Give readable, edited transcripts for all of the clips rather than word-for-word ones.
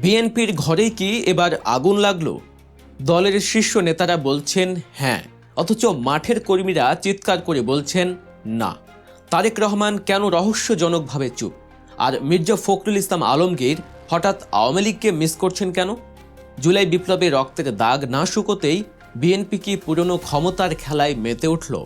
বিএনপির ঘরেই কি এবার আগুন লাগলো? দলের শীর্ষ নেতারা বলছেন হ্যাঁ, অথচ মাঠের কর্মীরা চিৎকার করে বলছেন না। তারেক রহমান কেন রহস্যজনকভাবে চুপ? আর মির্জা ফখরুল ইসলাম আলমগীর হঠাৎ আওয়ামী লীগকে মিস করছেন কেন? জুলাই বিপ্লবে রক্তের দাগ না শুকোতেই বিএনপি কি পুরনো ক্ষমতার খেলায় মেতে উঠল?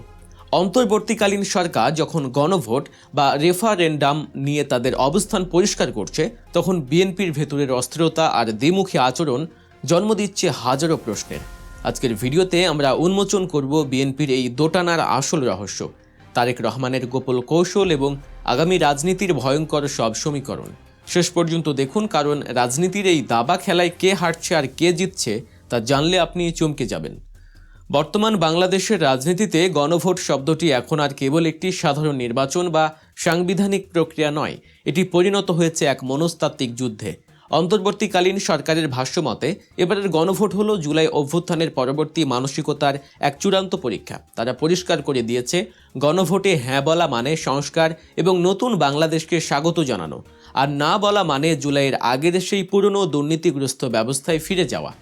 অন্তর্বর্তীকালীন সরকার যখন গণভোট বা রেফারেন্ডাম নিয়ে তাদের অবস্থান পরিষ্কার করছে, তখন বিএনপির ভেতরের অস্থিরতা আর দ্বিমুখী আচরণ জন্ম দিচ্ছে হাজারো প্রশ্নের। আজকের ভিডিওতে আমরা উন্মোচন করব বিএনপির এই দোটানার আসল রহস্য, তারেক রহমানের গোপন কৌশল এবং আগামী রাজনীতির ভয়ঙ্কর সব সমীকরণ। শেষ পর্যন্ত দেখুন, কারণ রাজনীতির এই দাবা খেলায় কে হারছে আর কে জিতছে তা জানলে আপনি চমকে যাবেন। বর্তমান বাংলাদেশের রাজনীতিতে গণভোট শব্দটি এখন আর কেবল একটি সাধারণ নির্বাচন বা সাংবিধানিক প্রক্রিয়া নয়, এটি পরিণত হয়েছে এক মনস্তাত্ত্বিক যুদ্ধে। অন্তর্বর্তীকালীন সরকারের ভাষ্যমতে এবারের গণভোট হলো জুলাই অভ্যুত্থানের পরবর্তী মানসিকতার এক চূড়ান্ত পরীক্ষা। তারা পরিষ্কার করে দিয়েছে, গণভোটে হ্যাঁ বলা মানে সংস্কার এবং নতুন বাংলাদেশকে স্বাগত জানানো, আর না বলা মানে জুলাইয়ের আগের সেই পুরনো দুর্নীতিগ্রস্ত ব্যবস্থায় ফিরে যাওয়া।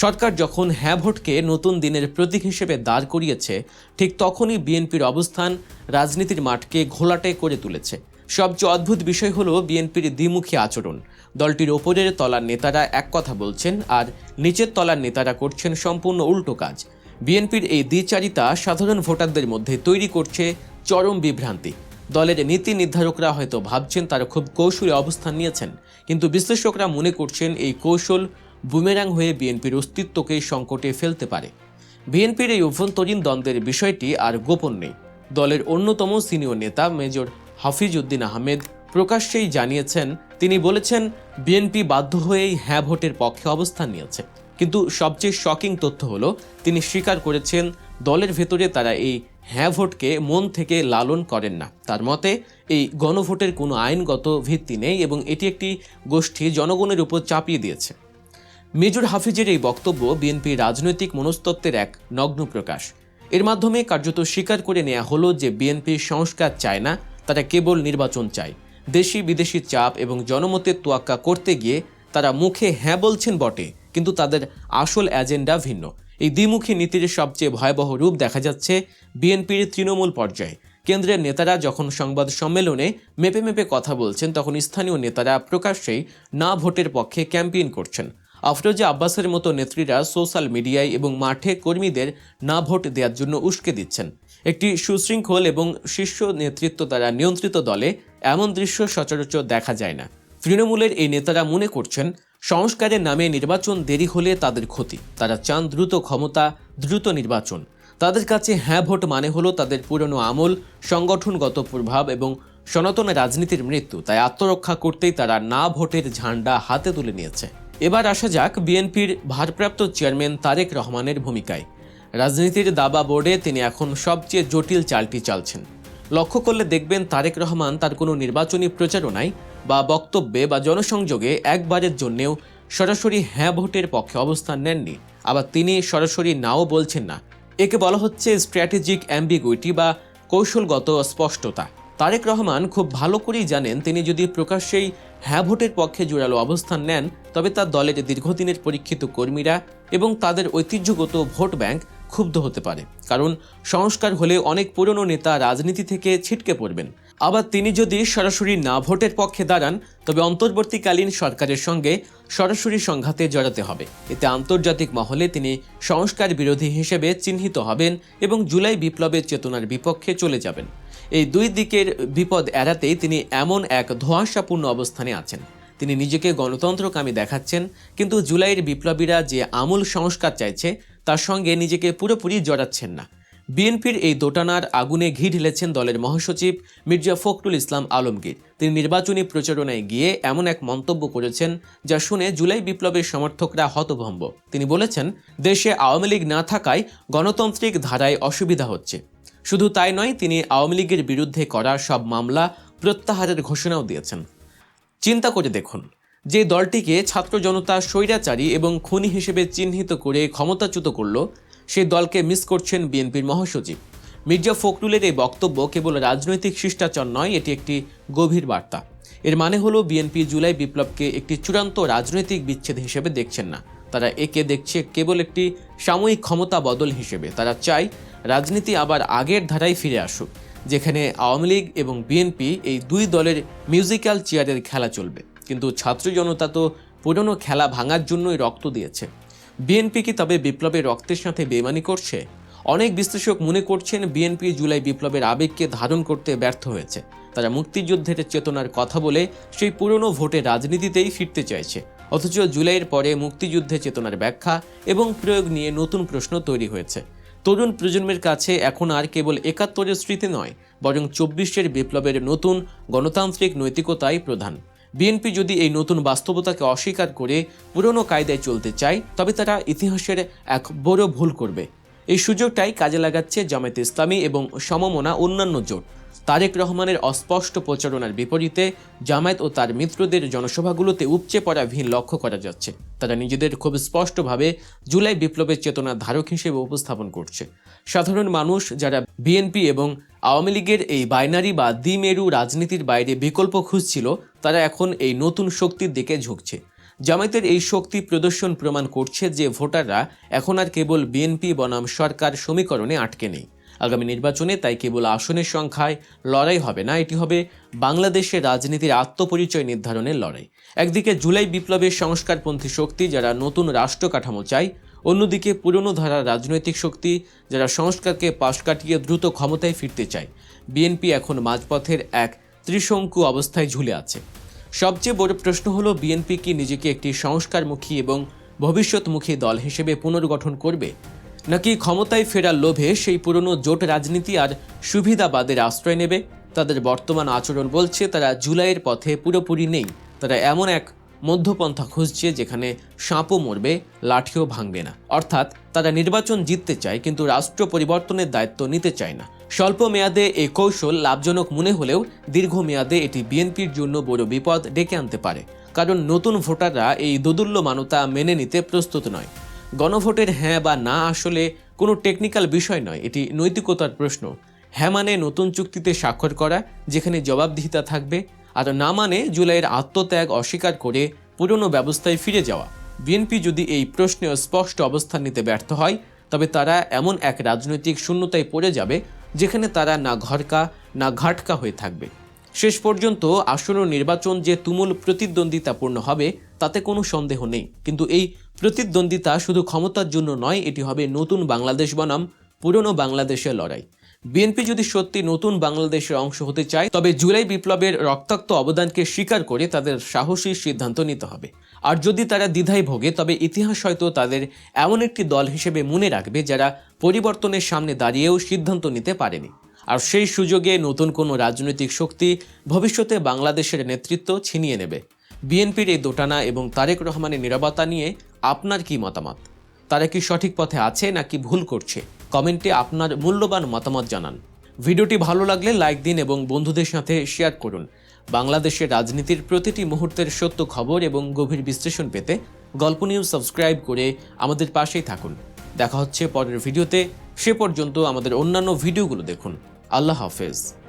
সরকার যখন হ্যাঁ ভোটকে নতুন দিনের প্রতীক হিসেবে দাঁড় করিয়েছে, ঠিক তখনই বিএনপির অবস্থান রাজনীতির মাঠকে ঘোলাটে করে তুলেছে। সবচেয়ে অদ্ভুত বিষয় হলো বিএনপির দ্বিমুখী আচরণ। দলটির ওপরের তলার নেতারা এক কথা বলছেন আর নিচের তলার নেতারা করছেন সম্পূর্ণ উল্টো কাজ। বিএনপির এই দ্বিচারিতা সাধারণ ভোটারদের মধ্যে তৈরি করছে চরম বিভ্রান্তি। দলের নীতি নির্ধারকরা হয়তো ভাবছেন তারা খুব কৌশলী অবস্থান নিয়েছেন, কিন্তু বিশ্লেষকরা মনে করছেন এই কৌশল বুমেরাং হয়ে বিএনপির অস্তিত্বকে সংকটে ফেলতে পারে। বিএনপির এই অভ্যন্তরীণ দ্বন্দ্বের বিষয়টি আর গোপন নেই। দলের অন্যতম সিনিয়র নেতা মেজর হাফিজ উদ্দিন আহমেদ প্রকাশ্যেই জানিয়েছেন, তিনি বলেছেন বিএনপি বাধ্য হয়েই হ্যাঁ ভোটের পক্ষে অবস্থান নিয়েছে। কিন্তু সবচেয়ে শকিং তথ্য হলো, তিনি স্বীকার করেছেন দলের ভেতরে তারা এই হ্যাঁ ভোটকে মন থেকে লালন করেন না। তার মতে এই গণভোটের কোনো আইনগত ভিত্তি নেই এবং এটি একটি গোষ্ঠী জনগণের উপর চাপিয়ে দিয়েছে। মেজর হাফিজের এই বক্তব্য বিএনপির রাজনৈতিক মনস্তত্ত্বের এক নগ্ন প্রকাশ। এর মাধ্যমে কার্যত স্বীকার করে নেওয়া হলো যে বিএনপি সংস্কার চায় না, তারা কেবল নির্বাচন চায়। দেশি বিদেশি চাপ এবং জনমতের তোয়াক্কা করতে গিয়ে তারা মুখে হ্যাঁ বলছেন বটে, কিন্তু তাদের আসল এজেন্ডা ভিন্ন। এই দ্বিমুখী নীতির সবচেয়ে ভয়াবহ রূপ দেখা যাচ্ছে বিএনপির তৃণমূল পর্যায়ে। কেন্দ্রের নেতারা যখন সংবাদ সম্মেলনে মেপে মেপে কথা বলছেন, তখন স্থানীয় নেতারা প্রকাশ্যেই না ভোটের পক্ষে ক্যাম্পেইন করছেন। আফরোজা আব্বাসের মতো নেত্রীরা সোশ্যাল মিডিয়ায় এবং মাঠে কর্মীদের না ভোট দেওয়ার জন্য উস্কে দিচ্ছেন। একটি সুশৃঙ্খল এবং শীর্ষ নেতৃত্ব দ্বারা নিয়ন্ত্রিত দলে এমন দৃশ্য সচরাচর দেখা যায় না। তৃণমূলের এই নেতারা মনে করছেন সংস্কারের নামে নির্বাচন দেরি হলে তাদের ক্ষতি। তারা চান দ্রুত ক্ষমতা, দ্রুত নির্বাচন। তাদের কাছে হ্যাঁ ভোট মানে হলো তাদের পুরনো আমল, সংগঠনগত প্রভাব এবং সনাতন রাজনীতির মৃত্যু। তাই আত্মরক্ষা করতেই তারা না ভোটের ঝান্ডা হাতে তুলে নিয়েছে। এবার আসা যাক বিএনপির ভারপ্রাপ্ত চেয়ারম্যান তারেক রহমানের ভূমিকায়। রাজনীতির দাবা বোর্ডে তিনি এখন সবচেয়ে জটিল চালটি চালছেন। লক্ষ্য করলে দেখবেন তারেক রহমান তার কোনো নির্বাচনী প্রচারণায় বা বক্তব্যে বা জনসংযোগে একবারের জন্যেও সরাসরি হ্যাঁ ভোটের পক্ষে অবস্থান নেননি। আবার তিনি সরাসরি নাও বলছেন না। একে বলা হচ্ছে স্ট্র্যাটেজিক অ্যাম্বিগুইটি বা কৌশলগত স্পষ্টতা। তারেক রহমান খুব ভালো করেই জানেন, তিনি যদি প্রকাশ্যেই হ্যাঁ ভোটের পক্ষে জোরালো অবস্থান নেন, তবে তার দলের দীর্ঘদিনের পরীক্ষিত কর্মীরা এবং তাদের ঐতিহ্যগত ভোট ব্যাংক ক্ষুব্ধ হতে পারে। কারণ সংস্কার হলে অনেক পুরনো নেতা রাজনীতি থেকে ছিটকে পড়বেন। আবার তিনি যদি সরাসরি না ভোটের পক্ষে দাঁড়ান, তবে অন্তর্বর্তীকালীন সরকারের সঙ্গে সরাসরি সংঘাতে জড়াতে হবে। এতে আন্তর্জাতিক মহলে তিনি সংস্কার বিরোধী হিসেবে চিহ্নিত হবেন এবং জুলাই বিপ্লবের চেতনার বিপক্ষে চলে যাবেন। এই দুই দিকের বিপদ এড়াতেই তিনি এমন এক ধোঁয়াশাপূর্ণ অবস্থানে আছেন। তিনি নিজেকে গণতন্ত্রকামী দেখাচ্ছেন, কিন্তু জুলাইয়ের বিপ্লবীরা যে আমূল সংস্কার চাইছে তার সঙ্গে নিজেকে পুরোপুরি জড়াচ্ছেন না। বিএনপির এই দোটানার আগুনে ঘি ঢেলেছেন দলের মহাসচিব মির্জা ফখরুল ইসলাম আলমগীর। তিনি নির্বাচনী প্রচারণায় গিয়ে এমন এক মন্তব্য করেছেন যা শুনে জুলাই বিপ্লবের সমর্থকরা হতভম্ব। তিনি বলেছেন, দেশে আওয়ামী লীগ না থাকায় গণতান্ত্রিক ধারায় অসুবিধা হচ্ছে। শুধু তাই নয়, তিনি আওয়ামী লীগের বিরুদ্ধে করা সব মামলা প্রত্যাহারের ঘোষণাও দিয়েছেন। চিন্তা করে দেখুন, যে দলটিকে ছাত্র জনতা স্বৈরাচারী এবং খুনি হিসেবে চিহ্নিত করে ক্ষমতাচ্যুত করল, সেই দলকে মিস করছেন বিএনপির মহাসচিব। মির্জা ফখরুলের এই বক্তব্য কেবল রাজনৈতিক শিষ্টাচার নয়, এটি একটি গভীর বার্তা। এর মানে হলো বিএনপি জুলাই বিপ্লবকে একটি চূড়ান্ত রাজনৈতিক বিচ্ছেদ হিসেবে দেখছেন না, তারা একে দেখছে কেবল একটি সাময়িক ক্ষমতা বদল হিসেবে। তারা চায় রাজনীতি আবার আগের ধারায় ফিরে আসুক, যেখানে আওয়ামী লীগ এবং বিএনপি এই দুই দলের মিউজিক্যাল চেয়ারের খেলা চলবে। কিন্তু ছাত্র জনতা তো পুরনো খেলা ভাঙার জন্যই রক্ত দিয়েছে। বিএনপি কি তবে বিপ্লবের রক্তের সাথে বেইমানি করছে? অনেক বিশ্লেষক মনে করছেন বিএনপি জুলাই বিপ্লবের আবেগকে ধারণ করতে ব্যর্থ হয়েছে। তারা মুক্তিযুদ্ধের চেতনার কথা বলে সেই পুরনো ভোটের রাজনীতিতেই ফিরতে চাইছে, অথচ জুলাইয়ের পরে মুক্তিযুদ্ধের চেতনার ব্যাখ্যা এবং প্রয়োগ নিয়ে নতুন প্রশ্ন তৈরি হয়েছে। তরুণ প্রজন্মের কাছে এখন আর কেবল ৭১-এর স্মৃতি নয়, বরং ২৪-এর বিপ্লবের নতুন গণতান্ত্রিক নৈতিকতাই প্রধান। বিএনপি যদি এই নতুন বাস্তবতাকে অস্বীকার করে পুরনো কায়দায় চলতে চায়, তবে তারা ইতিহাসের এক বড় ভুল করবে। এই সুযোগটাই কাজে লাগাচ্ছে জামায়াতে ইসলামী এবং সমমনা অন্যান্য জোট। তারেক রহমানের অস্পষ্ট প্রচারণার বিপরীতে জামায়াত ও তার মিত্রদের জনসভাগুলোতে উপচে পড়া ভিড় লক্ষ্য করা যাচ্ছে। তারা নিজেদের খুব স্পষ্টভাবে জুলাই বিপ্লবের চেতনার ধারক হিসেবে উপস্থাপন করছে। সাধারণ মানুষ যারা বিএনপি এবং আওয়ামী লীগের এই বাইনারি বা দ্বিমেরু রাজনীতির বাইরে বিকল্প খুঁজছিল, তারা এখন এই নতুন শক্তির দিকে ঝুঁকছে। জামায়াতের এই শক্তি প্রদর্শন প্রমাণ করছে যে ভোটাররা এখন আর কেবল বিএনপি বনাম সরকার সমীকরণে আটকে নেই। আগামী নির্বাচনে তাই কেবল আসনের সংখ্যায় লড়াই হবে না, এটি হবে বাংলাদেশের রাজনীতির আত্মপরিচয় নির্ধারণের লড়াই। একদিকে জুলাই বিপ্লবের সংস্কারপন্থী শক্তি যারা নতুন রাষ্ট্র কাঠামো চায়, অন্যদিকে পুরনো ধারার রাজনৈতিক শক্তি যারা সংস্কারকে পাশ কাটিয়ে দ্রুত ক্ষমতায় ফিরতে চায়। বিএনপি এখন মাঝপথের এক ত্রিশঙ্কু অবস্থায় ঝুলে আছে। সবচেয়ে বড় প্রশ্ন হলো, বিএনপি কি নিজেকে একটি সংস্কারমুখী এবং ভবিষ্যৎমুখী দল হিসেবে পুনর্গঠন করবে, নাকি ক্ষমতায় ফেরার লোভে সেই পুরনো জোট রাজনীতি আর সুবিধাবাদের আশ্রয় নেবে? তাদের বর্তমান আচরণ বলছে তারা জুলাইয়ের পথে পুরোপুরি নেই। তারা এমন এক মধ্যপন্থা খুঁজছে যেখানে সাপও মরবে, লাঠিও ভাঙবে না। অর্থাৎ তারা নির্বাচন জিততে চায়, কিন্তু রাষ্ট্র পরিবর্তনের দায়িত্ব নিতে চায় না। স্বল্প মেয়াদে এই কৌশল লাভজনক মনে হলেও দীর্ঘমেয়াদে এটি বিএনপির জন্য বড় বিপদ ডেকে আনতে পারে, কারণ নতুন ভোটাররা এই দোদুল্যমানতা মেনে নিতে প্রস্তুত নয়। গণভোটের হ্যাঁ বা না আসলে কোনো টেকনিক্যাল বিষয় নয়, এটি নৈতিকতার প্রশ্ন। হ্যাঁ মানে নতুন চুক্তিতে স্বাক্ষর করা, যেখানে জবাবদিহিতা থাকবে, আর না মানে জুলাইয়ের আত্মত্যাগ অস্বীকার করে পুরনো ব্যবস্থায় ফিরে যাওয়া। বিএনপি যদি এই প্রশ্নে স্পষ্ট অবস্থান নিতে ব্যর্থ হয়, তবে তারা এমন এক রাজনৈতিক শূন্যতায় পড়ে যাবে যেখানে তারা না ঘরকা না ঘাটকা হয়ে থাকবে। শেষ পর্যন্ত আসন্ন নির্বাচন যে তুমুল প্রতিদ্বন্দ্বিতাপূর্ণ হবে তাতে কোনো সন্দেহ নেই, কিন্তু এই প্রতিদ্বন্দ্বিতা শুধু ক্ষমতার জন্য নয়, এটি হবে নতুন বাংলাদেশ বনাম পুরনো বাংলাদেশের লড়াই। বিএনপি যদি সত্যি নতুন বাংলাদেশের অংশ হতে চায়, তবে জুলাই বিপ্লবের রক্তাক্ত অবদানকে স্বীকার করে তাদের সাহসী সিদ্ধান্ত নিতে হবে। আর যদি তারা দ্বিধায় ভোগে, তবে ইতিহাস হয়তো তাদের এমন একটি দল হিসেবে মনে রাখবে যারা পরিবর্তনের সামনে দাঁড়িয়েও সিদ্ধান্ত নিতে পারেনি। আর সেই সুযোগে নতুন কোনো রাজনৈতিক শক্তি ভবিষ্যতে বাংলাদেশের নেতৃত্ব ছিনিয়ে নেবে। বিএনপির এই দোটানা এবং তারেক রহমানের নীরবতা নিয়ে আপনার কি মতামত? তারা কি সঠিক পথে আছে নাকি ভুল করছে? কমেন্টে আপনার মূল্যবান মতামত জানান। ভিডিওটি ভালো লাগলে লাইক দিন এবং বন্ধুদের সাথে শেয়ার করুন। বাংলাদেশের রাজনীতির প্রতিটি মুহূর্তের সত্য খবর এবং গভীর বিশ্লেষণ পেতে গল্প নিউজ সাবস্ক্রাইব করে আমাদের পাশেই থাকুন। দেখা হচ্ছে পরের ভিডিওতে। সে পর্যন্ত আমাদের অন্যান্য ভিডিওগুলো দেখুন। আল্লাহ হাফেজ।